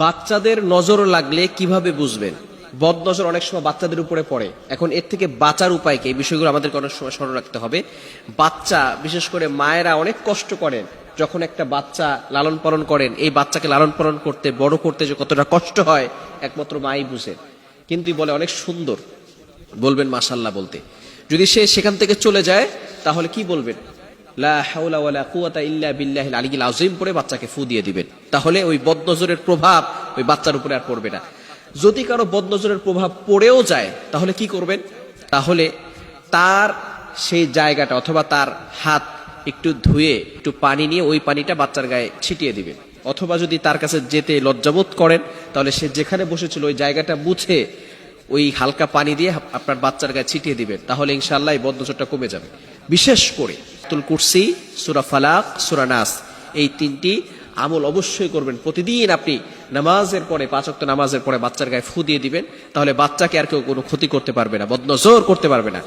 বাচ্চাদের নজর লাগলে কিভাবে বুঝবেন? বদ নজর অনেক সময় বাচ্চাদের উপরে পড়ে। এখন এর থেকে বাঁচার উপায় কি? এই বিষয়গুলো আমাদেরকে অনেক সময় স্মরণ রাখতে হবে। বাচ্চা, বিশেষ করে মায়েরা অনেক কষ্ট করেন যখন একটা বাচ্চা লালন পালন করেন। এই বাচ্চাকে লালন পালন করতে, বড় করতে যে কতটা কষ্ট হয় একমাত্র মাই বুঝে। কিন্তু বলে অনেক সুন্দর, বলবেন মাশাআল্লাহ বলতে। যদি সে সেখান থেকে চলে যায় তাহলে কি বলবেন? লা হাওলা ওয়ালা কুওয়াতা ইল্লা বিল্লাহিল আলিয়্যিল আযীম পড়ে বাচ্চাকে ফু দিয়ে দিবেন। তাহলে ওই বদনজরের প্রভাব ওই বাচ্চার উপরে আর পড়বে না। যদি কারো বদনজরের প্রভাব পড়েও যায় তাহলে কি করবেন? তাহলে তার সেই জায়গাটা অথবা তার হাত একটু ধুয়ে একটু পানি নিয়ে ওই পানিটা বাচ্চার গায়ে ছিটিয়ে দিবেন। অথবা যদি তার কাছে যেতে লজ্জাবোধ করেন তাহলে সে যেখানে বসেছিল ওই জায়গাটা মুছে ওই হালকা পানি দিয়ে আপনার বাচ্চার গায়ে ছিটিয়ে দিবেন। তাহলে ইনশাআল্লাহ এই বদনজরটা কমে যাবে। বিশেষ করে আয়াতুল কুরসি, সূরা ফালাক, সূরা নাস, এই তিনটি আমল অবশ্যই করবেন। প্রতিদিন আপনি নামাজের পরে, 5 ওয়াক্ত নামাজের পরে বাচ্চার গায়ে ফু দিয়ে দিবেন। তাহলে বাচ্চাকে আর কেউ কোনো ক্ষতি করতে পারবে না, বদনজর করতে পারবে না।